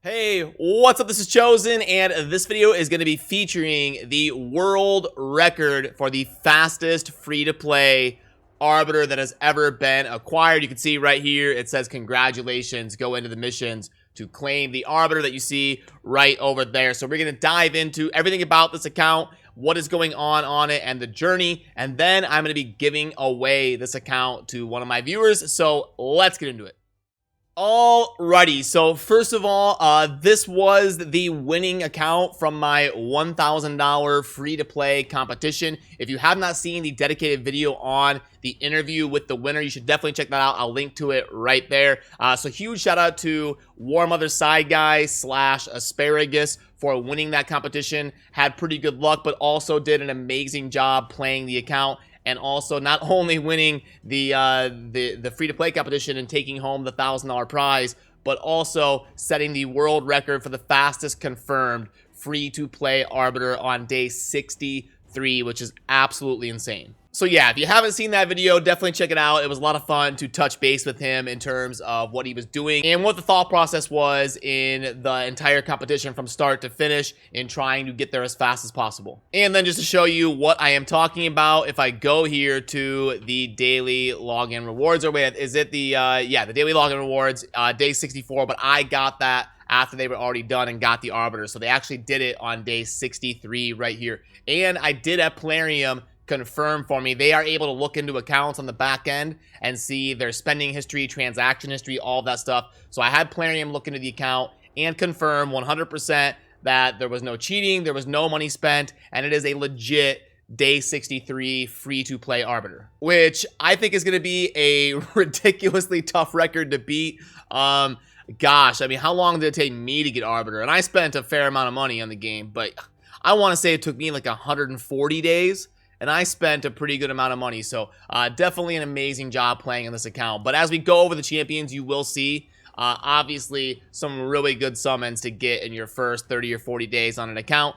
Hey, what's up? This is Chosen, and this video is going to be featuring the world record for the fastest free-to-play Arbiter that has ever been acquired. You can see right here, it says congratulations, go into the missions to claim the Arbiter that you see right over there. So we're going to dive into everything about this account, what is going on it, and the journey, and then I'm going to be giving away this account to one of my viewers. So let's get into it. Alrighty, so first of all, this was the winning account from my $1,000 free-to-play competition. If you have not seen the dedicated video on the interview with the winner, you should definitely check that out. I'll link to it right there. So huge shout out to War Mother Side Guy / Asparagus for winning that competition. Had pretty good luck, but also did an amazing job playing the account. And also not only winning the free-to-play competition and taking home the $1,000 prize, but also setting the world record for the fastest confirmed free-to-play Arbiter on day 63, which is absolutely insane. So yeah, if you haven't seen that video, definitely check it out. It was a lot of fun to touch base with him in terms of what he was doing and what the thought process was in the entire competition from start to finish in trying to get there as fast as possible. And then just to show you what I am talking about, if I go here to the daily login rewards, or wait, is it the, the daily login rewards, day 64, but I got that after they were already done and got the Arbiter. So they actually did it on day 63 right here. And I did at Plarium confirm for me. They are able to look into accounts on the back end and see their spending history, transaction history, all that stuff. So I had Plarium look into the account and confirm 100% that there was no cheating, there was no money spent, and it is a legit day 63 free-to-play Arbiter, which I think is going to be a ridiculously tough record to beat. Gosh, I mean, how long did it take me to get Arbiter? And I spent a fair amount of money on the game, but I want to say it took me like 140 days. And I spent a pretty good amount of money, so definitely an amazing job playing on this account. But as we go over the champions, you will see, obviously, some really good summons to get in your first 30 or 40 days on an account.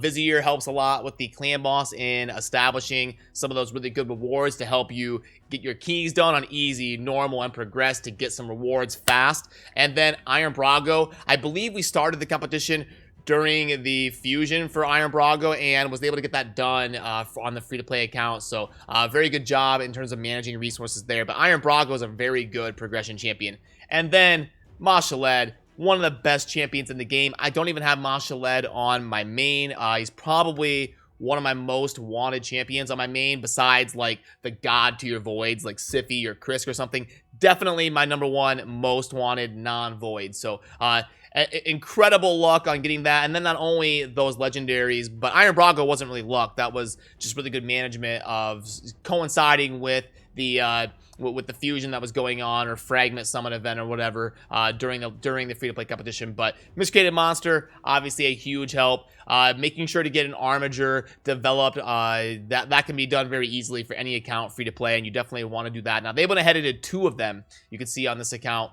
Vizier helps a lot with the clan boss in establishing some of those really good rewards to help you get your keys done on easy, normal, and progress to get some rewards fast. And then Iron Brago, I believe we started the competition during the fusion for Iron Brago and was able to get that done on the free-to-play account. So very good job in terms of managing resources there. But Iron Brago is a very good progression champion. And then Mashaled, one of the best champions in the game. I don't even have Mashaled on my main. He's probably one of my most wanted champions on my main, besides like the god to your voids like Siffy or Krisk or something. Definitely my #1 most wanted non-void. So incredible luck on getting that. And then not only those legendaries, but Iron Brago wasn't really luck. That was just really good management of coinciding with the fusion that was going on, or fragment summon event or whatever during the free-to-play competition. But Miscreated Monster, obviously a huge help. Making sure to get an Armiger developed, that can be done very easily for any account free-to-play, and you definitely want to do that. Now, they went ahead and did 2 of them, you can see on this account.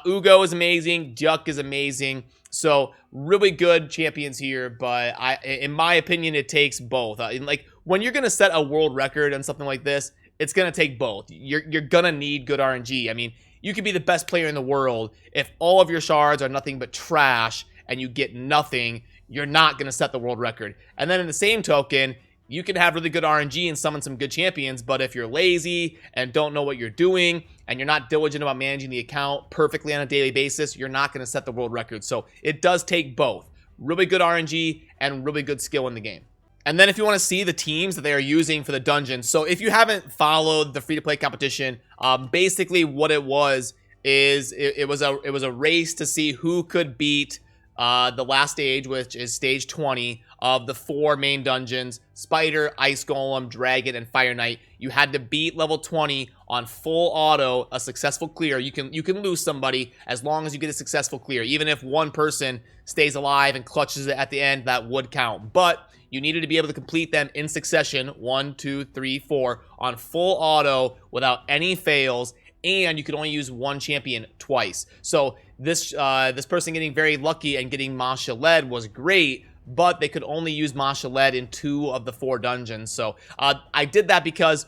Ugo is amazing, Duck is amazing. So really good champions here, but in my opinion, it takes both. Like when you're gonna set a world record on something like this, it's going to take both. You're going to need good RNG. I mean, you could be the best player in the world. If all of your shards are nothing but trash and you get nothing, you're not going to set the world record. And then in the same token, you can have really good RNG and summon some good champions, but if you're lazy and don't know what you're doing and you're not diligent about managing the account perfectly on a daily basis, you're not going to set the world record. So it does take both. Really good RNG and really good skill in the game. And then if you want to see the teams that they are using for the dungeon, so if you haven't followed the free-to-play competition, basically what it was is it was a race to see who could beat the last stage, which is stage 20 of the 4 main dungeons: Spider, Ice Golem, Dragon, and Fire Knight. You had to beat level 20 on full auto, a successful clear. You can lose somebody as long as you get a successful clear. Even if one person stays alive and clutches it at the end, that would count. But you needed to be able to complete them in succession, 1, 2, 3, 4, on full auto without any fails, and you could only use one champion twice. So this person getting very lucky and getting Mashaled was great, but they could only use Mashaled in 2 of the 4 dungeons. So I did that because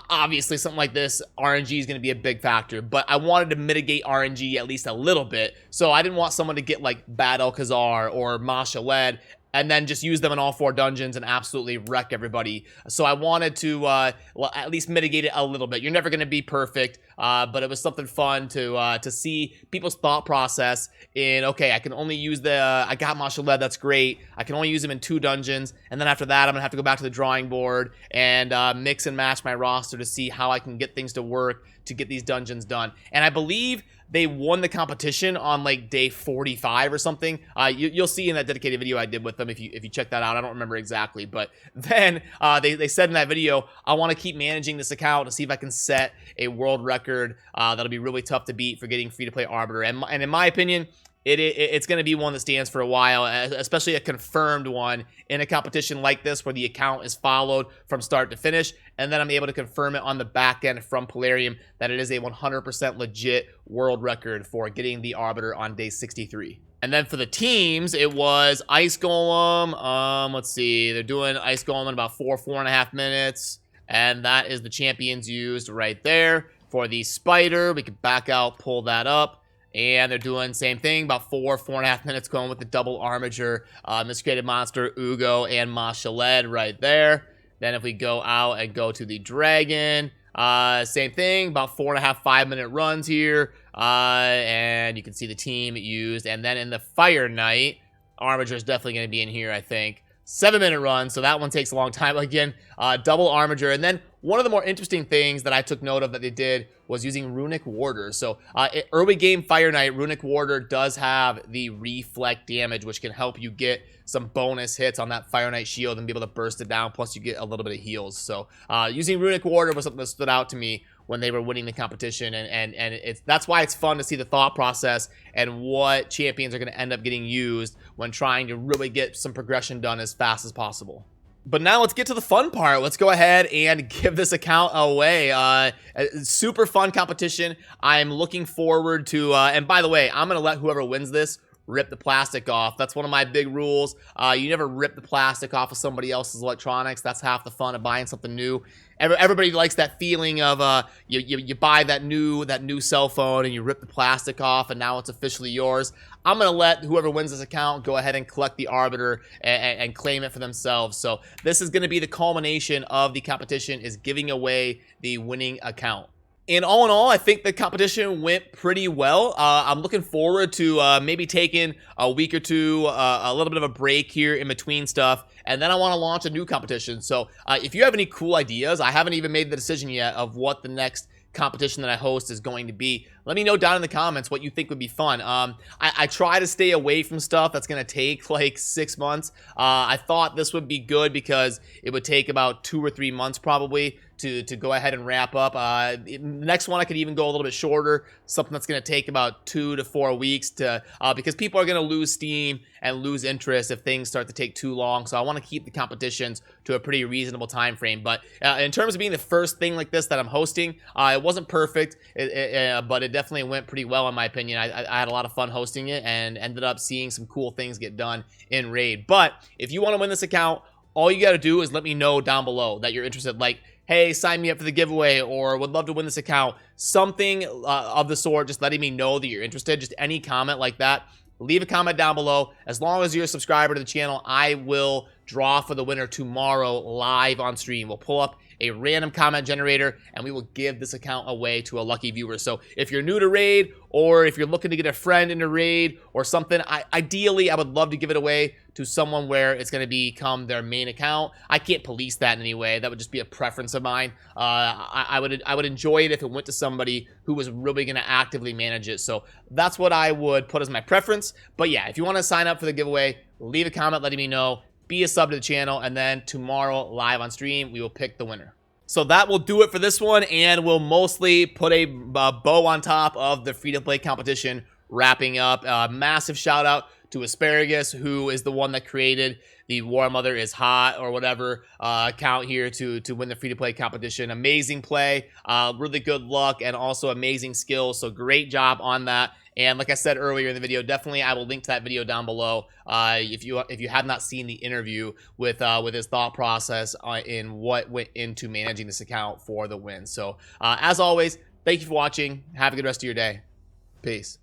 Obviously, something like this, RNG is going to be a big factor, but I wanted to mitigate RNG at least a little bit, so I didn't want someone to get like Bad Alcazar or Masha Led and then just use them in all 4 dungeons and absolutely wreck everybody. So I wanted to well, at least mitigate it a little bit. You're never going to be perfect, but it was something fun to see people's thought process in, okay, I can only use I got Masha Led, that's great. I can only use them in 2 dungeons, and then after that, I'm going to have to go back to the drawing board and mix and match my roster to see how I can get things to work to get these dungeons done. And I believe they won the competition on like day 45 or something. You'll see in that dedicated video I did with them if you check that out. I don't remember exactly, but then they said in that video, I want to keep managing this account to see if I can set a world record that'll be really tough to beat for getting free-to-play Arbiter. And in my opinion, it's going to be one that stands for a while, especially a confirmed one in a competition like this where the account is followed from start to finish, and then I'm able to confirm it on the back end from Plarium that it is a 100% legit world record for getting the Arbiter on day 63. And then for the teams, it was Ice Golem. Let's see, they're doing Ice Golem in about 4.5 minutes, and that is the champions used right there. For the Spider, we could back out, pull that up. And they're doing same thing, about 4.5 minutes going with the double Armiger, Miscreated Monster, Ugo, and Masha Led right there. Then if we go out and go to the Dragon, same thing, about 4.5, 5-minute runs here. And you can see the team used. And then in the Fire Knight, Armiger is definitely going to be in here, I think. 7-minute run, so that one takes a long time. Again, double Armiger. And then one of the more interesting things that I took note of that they did was using Runic Warder. So early game Fire Knight, Runic Warder does have the reflect damage, which can help you get some bonus hits on that Fire Knight shield and be able to burst it down, plus you get a little bit of heals. So using Runic Warder was something that stood out to me when they were winning the competition, and that's why it's fun to see the thought process and what champions are going to end up getting used when trying to really get some progression done as fast as possible. But now let's get to the fun part. Let's go ahead and give this account away. A super fun competition. I'm looking forward to, and by the way, I'm going to let whoever wins this rip the plastic off. That's one of my big rules. You never rip the plastic off of somebody else's electronics. That's half the fun of buying something new. Everybody likes that feeling of you buy that new cell phone and you rip the plastic off and now it's officially yours. I'm gonna let whoever wins this account go ahead and collect the Arbiter and claim it for themselves. So this is gonna be the culmination of the competition, is giving away the winning account. And all in all, I think the competition went pretty well. I'm looking forward to maybe taking a week or two, a little bit of a break here in between stuff, and then I want to launch a new competition. So if you have any cool ideas, I haven't even made the decision yet of what the next competition that I host is going to be. Let me know down in the comments what you think would be fun. I try to stay away from stuff that's going to take like 6 months. I thought this would be good because it would take about 2 or 3 months probably to go ahead and wrap up. The next one I could even go a little bit shorter, something that's going to take about 2 to 4 weeks to because people are going to lose steam and lose interest if things start to take too long. So I want to keep the competitions to a pretty reasonable time frame. But in terms of being the first thing like this that I'm hosting, it wasn't perfect, but it definitely went pretty well in my opinion. I had a lot of fun hosting it and ended up seeing some cool things get done in Raid. But if you want to win this account, all you got to do is let me know down below that you're interested. Like, hey, sign me up for the giveaway, or would love to win this account. Something of the sort, just letting me know that you're interested. Just any comment like that. Leave a comment down below. As long as you're a subscriber to the channel, I will draw for the winner tomorrow live on stream. We'll pull up a random comment generator and we will give this account away to a lucky viewer. So if you're new to Raid, or if you're looking to get a friend into Raid or something, ideally I would love to give it away to someone where it's going to become their main account. I can't police that in any way. That would just be a preference of mine. I would enjoy it if it went to somebody who was really going to actively manage it. So that's what I would put as my preference. But yeah, if you want to sign up for the giveaway, leave a comment letting me know. Be a sub to the channel, and then tomorrow live on stream we will pick the winner. So that will do it for this one, and we'll mostly put a bow on top of the free-to-play competition wrapping up. Massive shout out to Asparagus, who is the one that created the War Mother is Hot or whatever account here to win the free-to-play competition. Amazing play, really good luck, and also amazing skills. So great job on that. And like I said earlier in the video, definitely I will link to that video down below if you have not seen the interview with his thought process in what went into managing this account for the win. So as always, thank you for watching. Have a good rest of your day. Peace.